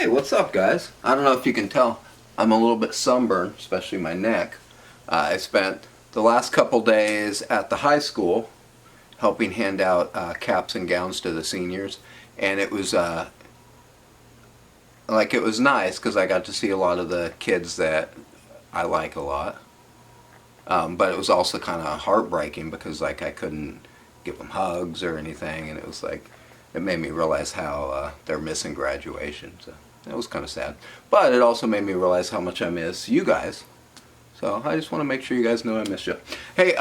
Hey, what's up, guys? I don't know if you can tell, I'm a little bit sunburned, especially my neck. I spent the last couple days at the high school helping hand out caps and gowns to the seniors, and it was it was nice because I got to see a lot of the kids that I like a lot. But it was also kind of heartbreaking because I couldn't give them hugs or anything, and it made me realize how they're missing graduation. So that was kind of sad. But it also made me realize how much I miss you guys. So I just want to make sure you guys know I miss you. Hey,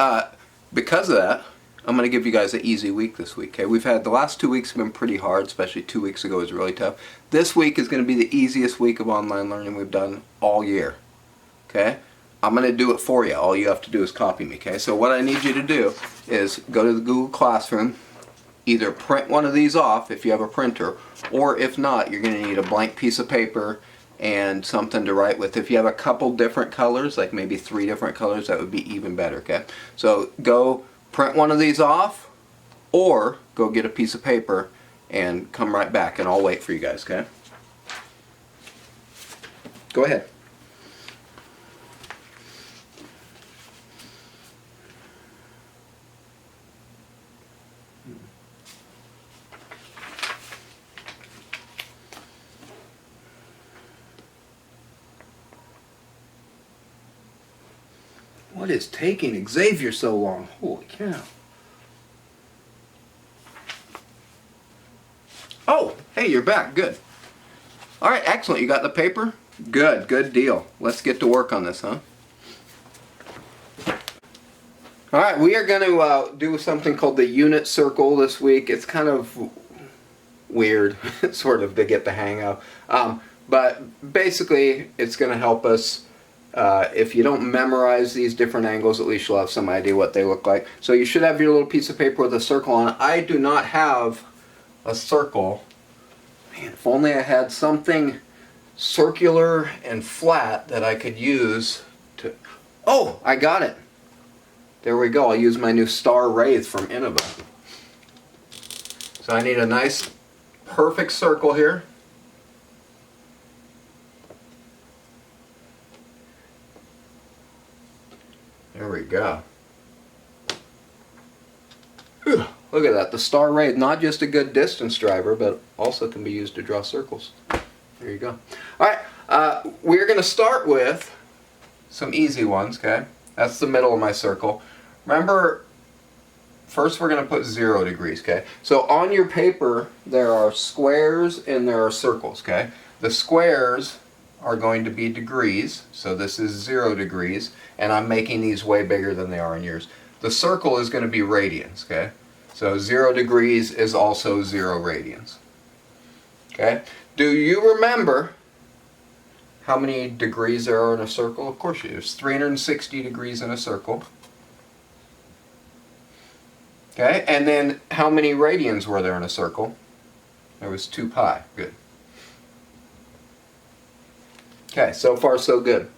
because of that, I'm going to give you guys an easy week this week. Okay, we've had the last 2 weeks have been pretty hard, especially 2 weeks ago was really tough. This week is going to be the easiest week of online learning we've done all year. Okay, I'm going to do it for you. All you have to do is copy me. Okay, so what I need you to do is go to the Google Classroom. Either print one of these off if you have a printer, or if not, you're going to need a blank piece of paper and something to write with. If you have a couple different colors, like maybe 3 different colors, that would be even better, okay? So go print one of these off, or go get a piece of paper and come right back, and I'll wait for you guys, okay? Go ahead. What is taking Xavier so long? Holy cow. Oh, hey, you're back. Good. All right, excellent. You got the paper? Good, good deal. Let's get to work on this, huh? All right, we are going to do something called the unit circle this week. It's kind of weird, sort of, to get the hang of. But basically, it's going to help us. If you don't memorize these different angles, at least you'll have some idea what they look like. So you should have your little piece of paper with a circle on it. I do not have a circle. Man, if only I had something circular and flat that I could use to... Oh, I got it. There we go. I'll use my new Star Wraith from Innova. So I need a nice, perfect circle here. There we go. Whew, look at that. The Star Wraith, not just a good distance driver, but also can be used to draw circles. There you go. Alright, we're going to start with some easy ones, okay? That's the middle of my circle. Remember, first we're going to put 0 degrees, okay? So on your paper, there are squares and there are circles, okay? The squares are going to be degrees, so this is 0 degrees, and I'm making these way bigger than they are in yours. The circle is going to be radians, okay? So 0 degrees is also 0 radians. Okay? Do you remember how many degrees there are in a circle? Of course you do. There's 360 degrees in a circle. Okay? And then how many radians were there in a circle? There was 2 pi. Good. Okay, so far so good.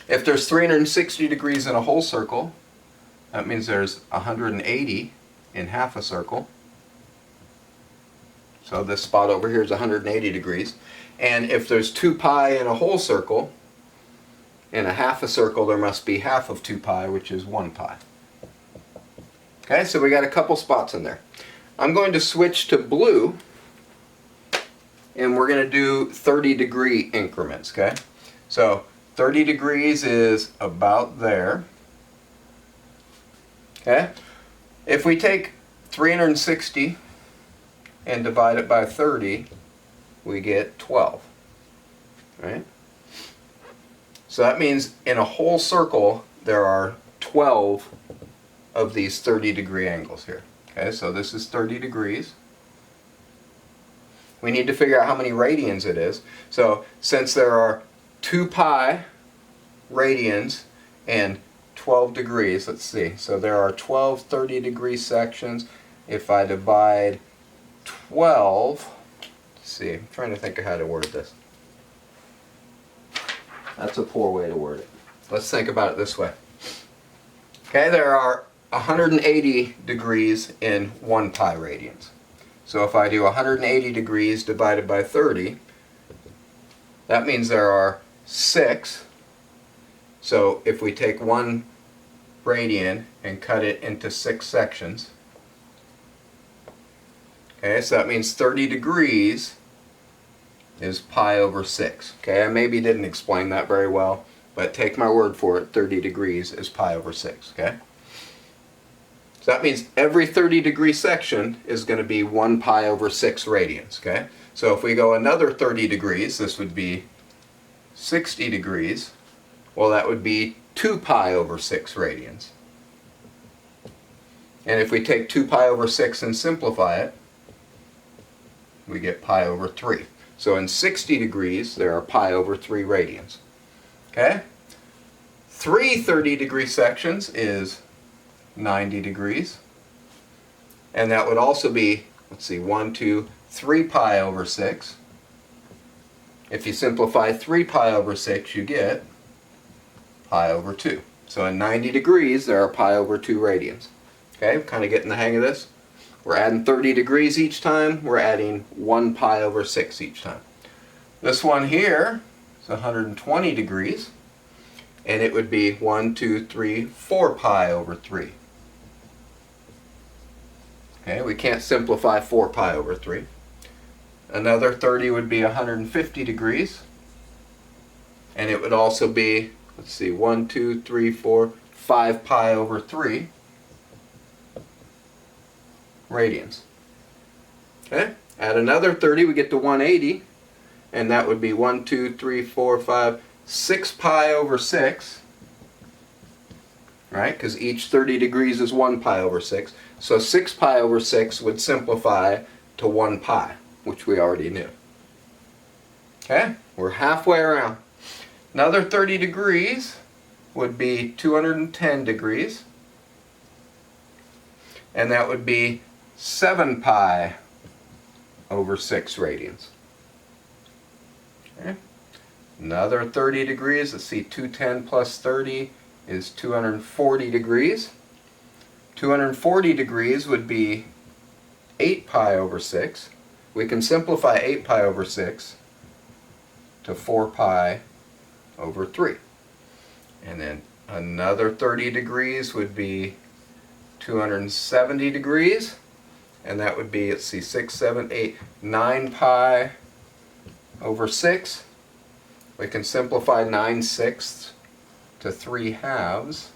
If there's 360 degrees in a whole circle, that means there's 180 in half a circle. So this spot over here is 180 degrees. And if there's 2 pi in a whole circle, in a half a circle there must be half of 2 pi, which is 1 pi. Okay, so we got a couple spots in there. I'm going to switch to blue, and we're going to do 30-degree increments, okay? So 30 degrees is about there. Okay? If we take 360 and divide it by 30, we get 12. Right? So that means in a whole circle there are 12 of these 30-degree angles here. Okay, so this is 30 degrees. We need to figure out how many radians it is. So since there are 2 pi radians and 12 degrees, let's see. So there are 12 30-degree sections. If I divide 12, let's see, I'm trying to think of how to word this. That's a poor way to word it. Let's think about it this way. Okay, there are 180 degrees in 1 pi radians. So if I do 180 degrees divided by 30, that means there are 6. So if we take 1 radian and cut it into 6 sections, okay, so that means 30 degrees is pi over 6. Okay, I maybe didn't explain that very well, but take my word for it, 30 degrees is pi over 6. Okay? So that means every 30 degree section is going to be 1 pi over 6 radians. Okay? So if we go another 30 degrees, this would be 60 degrees. Well, that would be 2 pi over 6 radians. And if we take 2 pi over 6 and simplify it, we get pi over 3. So in 60 degrees, there are pi over 3 radians. Okay? 3 30-degree sections is 90 degrees. And that would also be, let's see, 1, 2, 3 pi over 6. If you simplify 3 pi over 6, you get pi over 2. So in 90 degrees, there are pi over 2 radians. Okay, kind of getting the hang of this. We're adding 30 degrees each time. We're adding 1 pi over 6 each time. This one here is 120 degrees. And it would be 1, 2, 3, 4 pi over 3. Okay, we can't simplify 4 pi over 3. Another 30 would be 150 degrees. And it would also be, let's see, 1, 2, 3, 4, 5 pi over 3 radians. Okay, add another 30, we get to 180. And that would be 1, 2, 3, 4, 5, 6 pi over 6. Right? Because each 30 degrees is 1 pi over 6. So 6 pi over 6 would simplify to 1 pi, which we already knew. Okay? We're halfway around. Another 30 degrees would be 210 degrees. And that would be 7 pi over 6 radians. Okay? Another 30 degrees, let's see, 210 plus 30 is 240 degrees. 240 degrees would be 8 pi over 6. We can simplify 8 pi over 6 to 4 pi over 3. And then another 30 degrees would be 270 degrees. And that would be, let's see, 6, 7, 8, 9 pi over 6. We can simplify 9/6 to 3 halves.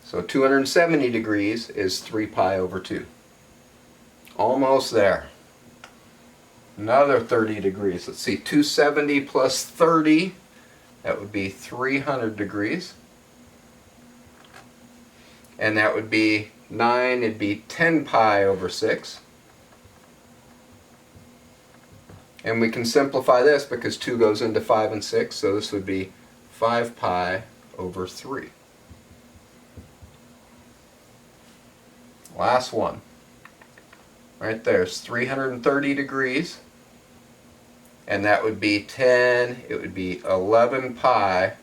So 270 degrees is 3 pi over 2. Almost there. Another 30 degrees. Let's see, 270 plus 30, that would be 300 degrees. And that would be 9, it'd be 10 pi over 6. And we can simplify this because 2 goes into 5 and 6, so this would be 5 pi over 3. Last one. Right there is 330 degrees. And that would be 10, it would be 11 pi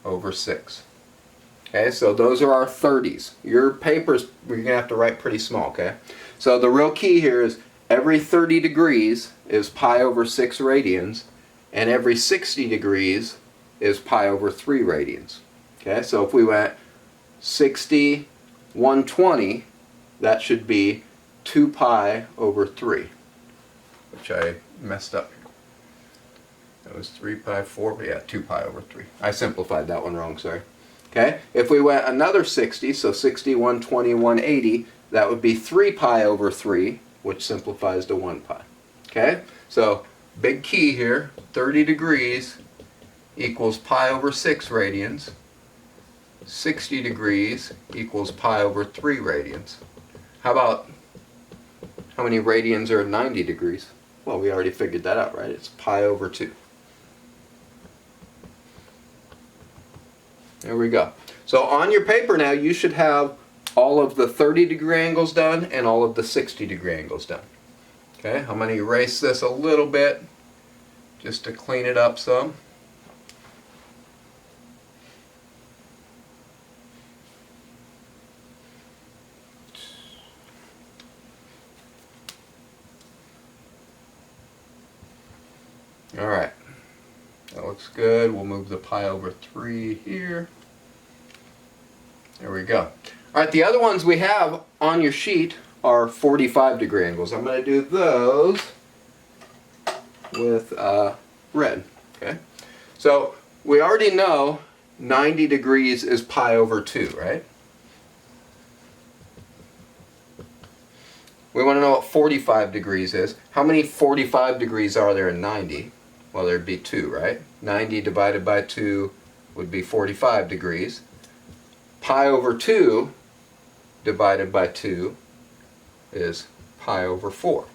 over 6. Okay, so those are our 30s. Your papers, you're going to have to write pretty small, okay? So the real key here is every 30 degrees is pi over 6 radians, and every 60 degrees is pi over 3 radians. Okay, so if we went 60, 120, that should be 2 pi over 3, which I messed up. That was 3 pi, 4, but yeah, 2 pi over 3. I simplified that one wrong, sorry. Okay, if we went another 60, so 60, 120, 180, that would be 3 pi over 3, which simplifies to 1 pi. Okay, so big key here, 30 degrees equals pi over 6 radians. 60 degrees equals pi over 3 radians. How about, how many radians are 90 degrees? Well, we already figured that out, right? It's pi over 2. There we go. So on your paper now, you should have all of the 30-degree angles done and all of the 60-degree angles done. Okay, I'm going to erase this a little bit just to clean it up some. Alright, that looks good. We'll move the pi over 3 here. There we go. Alright, the other ones we have on your sheet are 45-degree angles. I'm going to do those with red. Okay, so we already know 90 degrees is pi over 2, right? We want to know what 45 degrees is. How many 45 degrees are there in 90? Well, there'd be 2, right? 90 divided by 2 would be 45 degrees. Pi over 2 divided by 2 is pi over 4.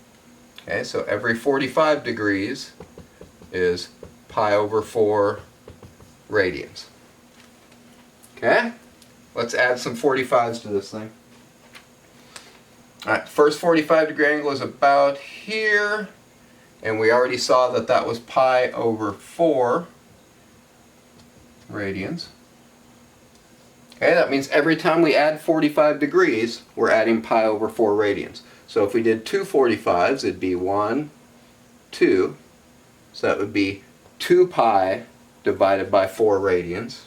Okay, so every 45 degrees is pi over 4 radians. Okay, let's add some 45s to this thing. Alright, first 45-degree angle is about here, and we already saw that that was pi over 4 radians. Okay, that means every time we add 45 degrees, we're adding pi over 4 radians. So if we did two 45s, it'd be 1, 2. So that would be 2 pi divided by 4 radians.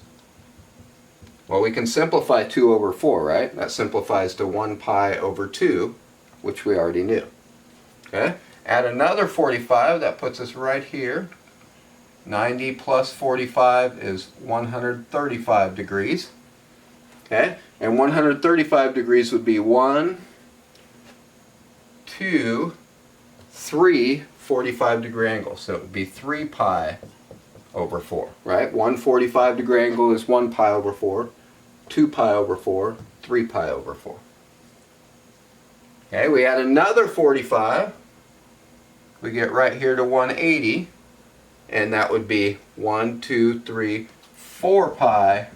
Well, we can simplify 2 over 4, right? That simplifies to 1 pi over 2, which we already knew. Okay? Add another 45, that puts us right here. 90 plus 45 is 135 degrees. Okay? And 135 degrees would be 1, 2, 3 45-degree angles. So it would be 3 pi over 4, right? One 45-degree angle is 1 pi over 4, 2 pi over 4, 3 pi over 4. Okay, we add another 45. We get right here to 180, and that would be 1, 2, 3, 4 pi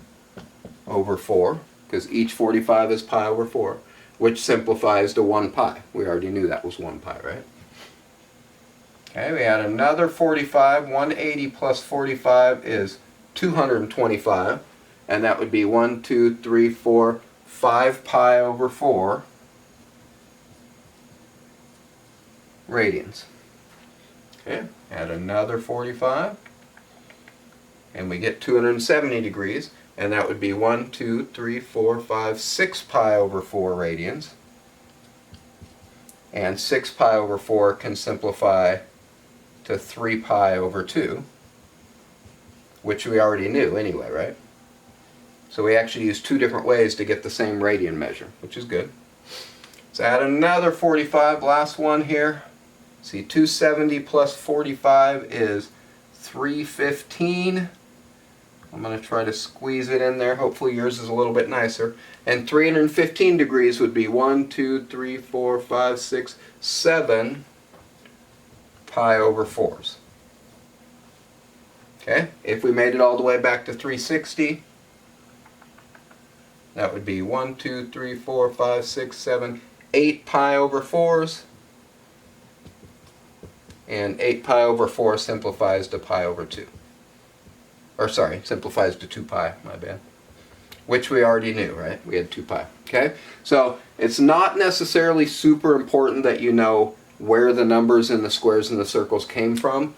over 4, because each 45 is pi over 4, which simplifies to 1 pi. We already knew that was 1 pi, right? Okay, we add another 45. 180 plus 45 is 225, and that would be 1, 2, 3, 4, 5 pi over 4 radians. Okay, add another 45, and we get 270 degrees, and that would be 1, 2, 3, 4, 5, 6 pi over 4 radians. And 6 pi over 4 can simplify to 3 pi over 2, which we already knew anyway, right? So we actually use 2 different ways to get the same radian measure, which is good. Let's add another 45, last one here. See, 270 plus 45 is 315. I'm going to try to squeeze it in there. Hopefully yours is a little bit nicer. And 315 degrees would be 1, 2, 3, 4, 5, 6, 7 pi over 4s. Okay, if we made it all the way back to 360, that would be 1, 2, 3, 4, 5, 6, 7, 8 pi over 4s. And 8 pi over 4 simplifies to pi over 2. Or sorry, simplifies to 2 pi, my bad. Which we already knew, right? We had 2 pi. Okay? So it's not necessarily super important that you know where the numbers in the squares and the circles came from,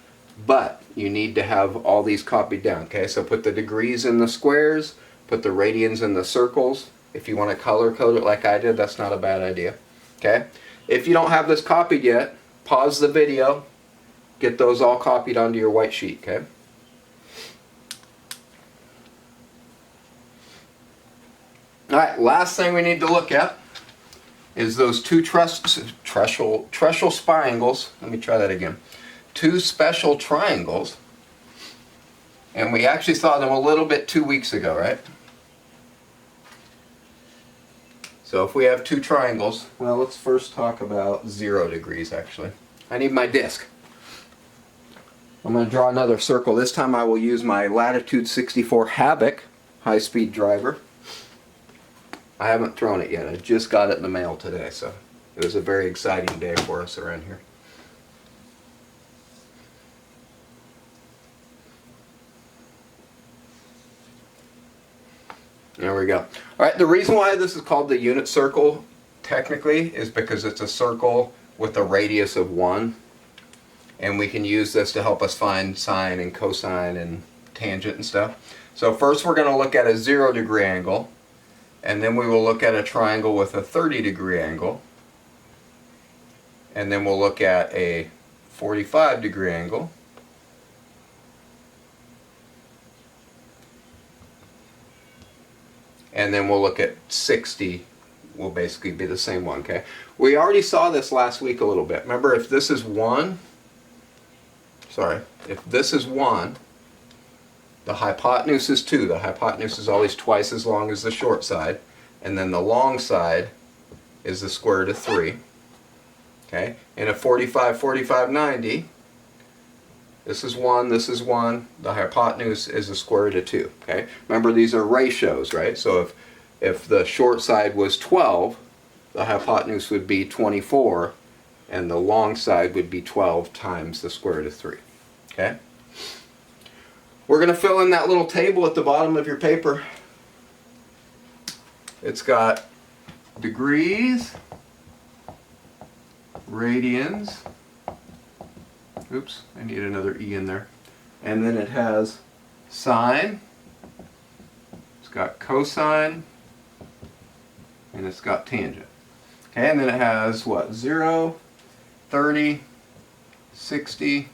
but you need to have all these copied down. Okay? So put the degrees in the squares, put the radians in the circles. If you want to color code it like I did, that's not a bad idea. Okay? If you don't have this copied yet, pause the video, get those all copied onto your white sheet, okay? Alright, last thing we need to look at is those two trestle spiangles. Let me try that again. 2 special triangles. And we actually saw them a little bit 2 weeks ago, right? So if we have 2 triangles, well, let's first talk about 0 degrees actually. I need my disc. I'm going to draw another circle. This time I will use my Latitude 64 Havoc high-speed driver. I haven't thrown it yet. I just got it in the mail today, so it was a very exciting day for us around here. There we go. Alright, the reason why this is called the unit circle, technically, is because it's a circle with a radius of 1. and we can use this to help us find sine and cosine and tangent and stuff. So first we're going to look at a 0 degree angle, and then we will look at a triangle with a 30 degree angle, and then we'll look at a 45 degree angle, and then we'll look at 60. Will basically be the same one. Okay, we already saw this last week a little bit. Remember, if this is 1, if this is 1, the hypotenuse is 2. The hypotenuse is always twice as long as the short side, and then the long side is the square root of 3. Okay, in a 45, 45, 90, this is 1, this is 1, the hypotenuse is the square root of 2. Okay, remember these are ratios, right? So if the short side was 12, the hypotenuse would be 24, and the long side would be 12 times the square root of 3. Okay? We're going to fill in that little table at the bottom of your paper. It's got degrees, radians, oops, I need another E in there, and then it has sine, it's got cosine, and it's got tangent. Okay, and then it has what? 0, 30, 60,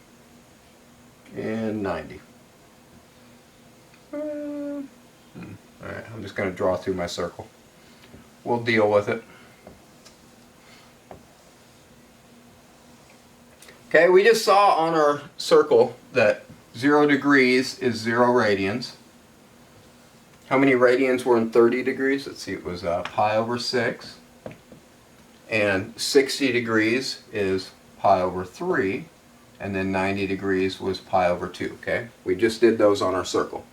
and 90. Alright, I'm just going to draw through my circle. We'll deal with it. Okay, we just saw on our circle that 0 degrees is 0 radians. How many radians were in 30 degrees? Let's see, it was pi over 6. And 60 degrees is pi over 3. And then 90 degrees was pi over 2. Okay, we just did those on our circle.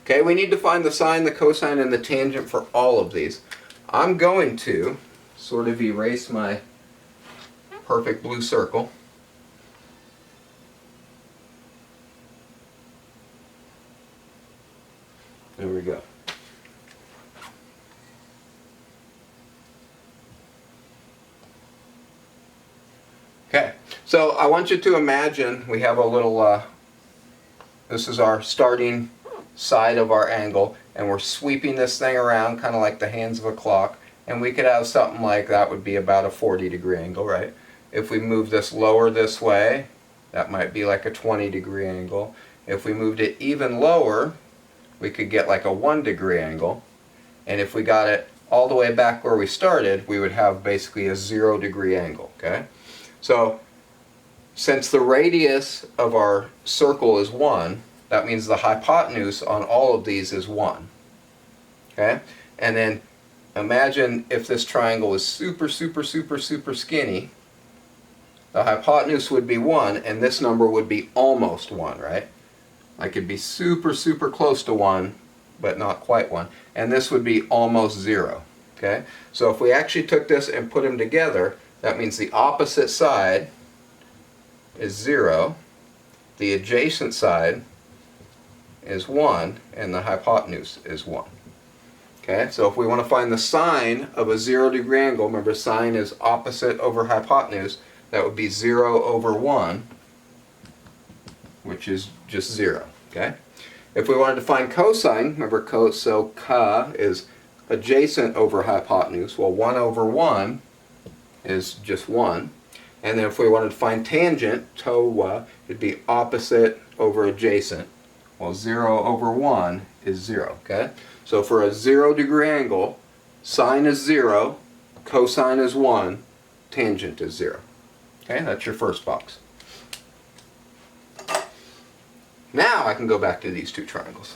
Okay, we need to find the sine, the cosine, and the tangent for all of these. I'm going to sort of erase my perfect blue circle. There we go. Okay, so I want you to imagine we have a little, this is our starting side of our angle, and we're sweeping this thing around kind of like the hands of a clock, and we could have something like that would be about a 40 degree angle, right? If we move this lower this way, that might be like a 20 degree angle. If we moved it even lower, we could get like a 1 degree angle, and if we got it all the way back where we started, we would have basically a 0 degree angle. Okay, so since the radius of our circle is 1, that means the hypotenuse on all of these is 1. Okay, and then imagine if this triangle is super skinny, the hypotenuse would be 1, and this number would be almost 1, right? Like it'd be super close to 1, but not quite 1. And this would be almost 0. Okay? So if we actually took this and put them together, that means the opposite side is 0, the adjacent side is 1, and the hypotenuse is 1. Okay? So if we want to find the sine of a 0 degree angle, remember sine is opposite over hypotenuse, that would be 0 over 1, which is just 0. Okay? If we wanted to find cosine, remember so ca is adjacent over hypotenuse. Well, 1 over 1 is just 1. And then if we wanted to find tangent, towa, it'd be opposite over adjacent. Well, 0 over 1 is 0. Okay? So for a 0 degree angle, sine is 0, cosine is 1, tangent is 0. Okay? That's your first box. Now I can go back to these two triangles.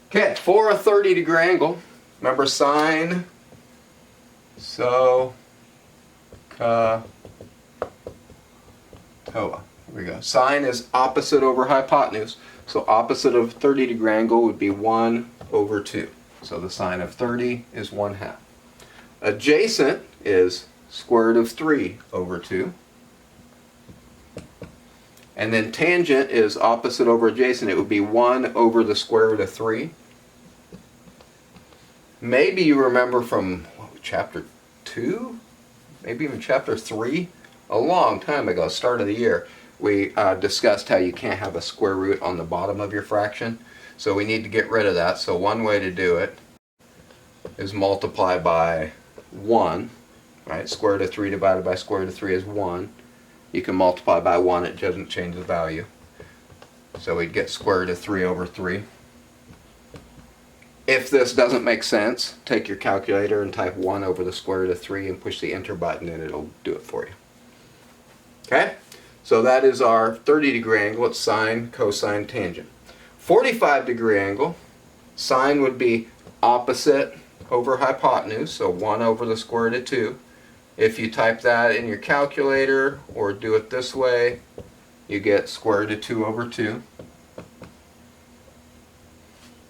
Okay, for a 30 degree angle, remember sine, so, ka, toa. Here we go. Sine is opposite over hypotenuse, so opposite of 30 degree angle would be 1 over 2. So the sine of 30 is 1/2. Adjacent is square root of 3 over 2. And then tangent is opposite over adjacent. It would be 1 over the square root of 3. Maybe you remember from chapter 2? maybe even chapter 3, a long time ago, start of the year, we discussed how you can't have a square root on the bottom of your fraction. So we need to get rid of that. So one way to do it is multiply by 1, right? Square root of 3 divided by square root of 3 is 1. You can multiply by 1, it doesn't change the value. So we'd get square root of 3 over 3. If this doesn't make sense, take your calculator and type 1 over the square root of 3 and push the enter button and it'll do it for you. Okay? So that is our 30-degree angle. It's sine, cosine, tangent. 45-degree angle, sine would be opposite over hypotenuse, so 1 over the square root of 2. If you type that in your calculator or do it this way, you get square root of 2 over 2.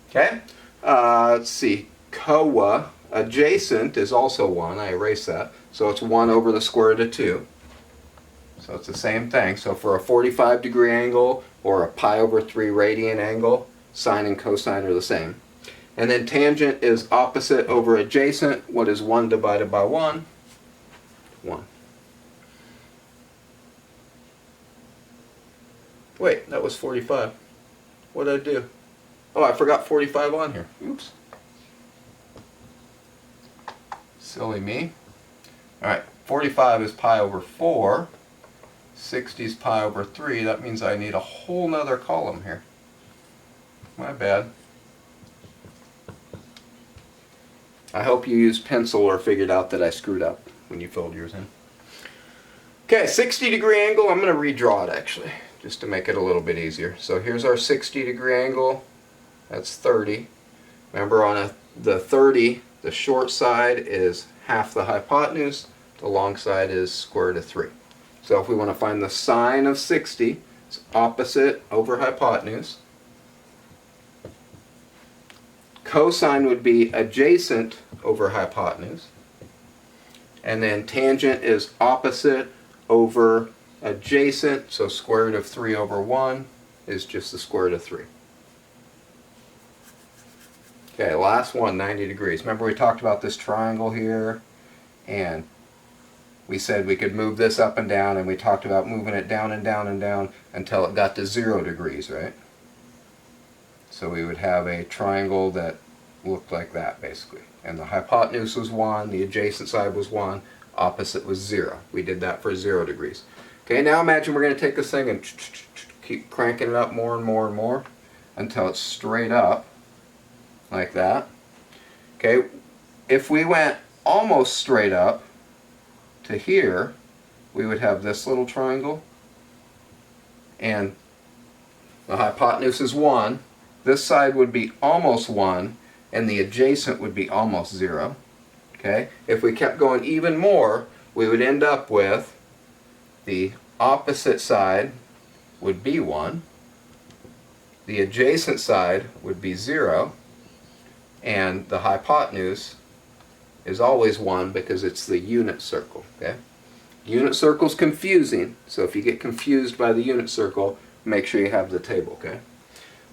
Okay? Let's see. COA, adjacent, is also 1. I erased that. So it's 1 over the square root of 2. So it's the same thing. So for a 45-degree angle or a pi over 3 radian angle, sine and cosine are the same. And then tangent is opposite over adjacent. What is 1 divided by 1? 1. Wait, that was 45. What did I do? Oh, I forgot 45 on here. Oops. Silly me. Alright, 45 is pi over 4. 60 is pi over 3. That means I need a whole nother column here. My bad. I hope you used pencil or figured out that I screwed up when you filled yours in. Okay, 60-degree angle. I'm going to redraw it actually, just to make it a little bit easier. So here's our 60-degree angle. That's 30. Remember, on the 30, the short side is half the hypotenuse. The long side is square root of 3. So if we want to find the sine of 60, it's opposite over hypotenuse. Cosine would be adjacent over hypotenuse. And then tangent is opposite over adjacent. So square root of 3 over 1 is just the square root of 3. Okay, last one, 90 degrees. Remember we talked about this triangle here, and we said we could move this up and down, and we talked about moving it down and down and down until it got to 0 degrees, right? So we would have a triangle that looked like that, basically. And the hypotenuse was 1, the adjacent side was 1, opposite was 0. We did that for 0 degrees. Okay, now imagine we're going to take this thing and keep cranking it up more and more and more until it's straight up, like that. Okay, if we went almost straight up to here, we would have this little triangle, and the hypotenuse is 1. This side would be almost 1, and the adjacent would be almost 0. Okay, if we kept going even more, we would end up with the opposite side would be 1, the adjacent side would be 0, and the hypotenuse is always 1 because it's the unit circle. Okay? Unit circle's confusing, so if you get confused by the unit circle, make sure you have the table. Okay?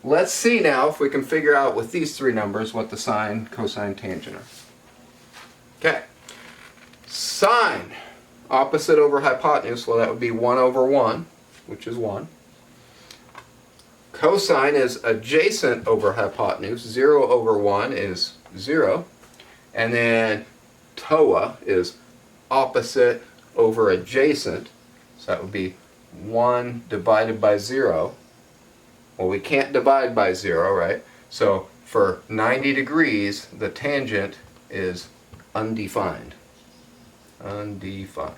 Let's see now if we can figure out with these three numbers what the sine, cosine, tangent are. Okay. Sine, opposite over hypotenuse, well that would be 1 over 1, which is 1. Cosine is adjacent over hypotenuse. 0 over 1 is 0. And then TOA is opposite over adjacent. So that would be 1 divided by 0. Well, we can't divide by 0, right? So for 90 degrees, the tangent is undefined. Undefined.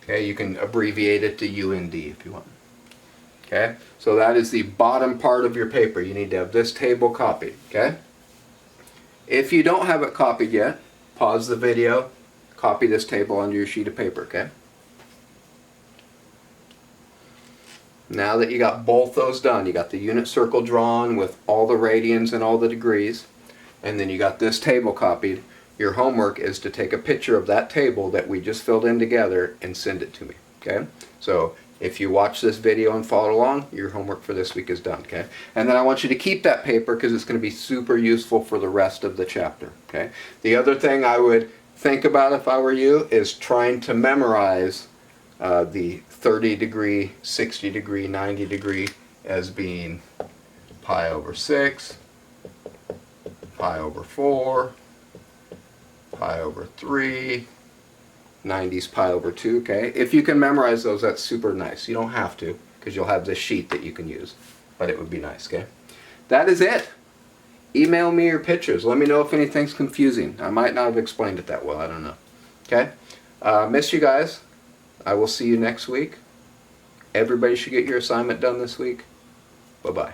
Okay, you can abbreviate it to UND if you want. Okay, so that is the bottom part of your paper. You need to have this table copied. Okay? If you don't have it copied yet, pause the video, copy this table onto your sheet of paper. Okay? Now that you got both those done, you got the unit circle drawn with all the radians and all the degrees, and then you got this table copied, your homework is to take a picture of that table that we just filled in together and send it to me. Okay? So if you watch this video and follow along, your homework for this week is done. Okay? And then I want you to keep that paper because it's going to be super useful for the rest of the chapter. Okay? The other thing I would think about if I were you is trying to memorize the 30 degree, 60 degree, 90 degree as being pi over 6, pi over 4, pi over 3, 90's pi over 2, okay? If you can memorize those, that's super nice. You don't have to, because you'll have this sheet that you can use. But it would be nice, okay? That is it. Email me your pictures. Let me know if anything's confusing. I might not have explained it that well. I don't know. Okay? Miss you guys. I will see you next week. Everybody should get your assignment done this week. Bye-bye.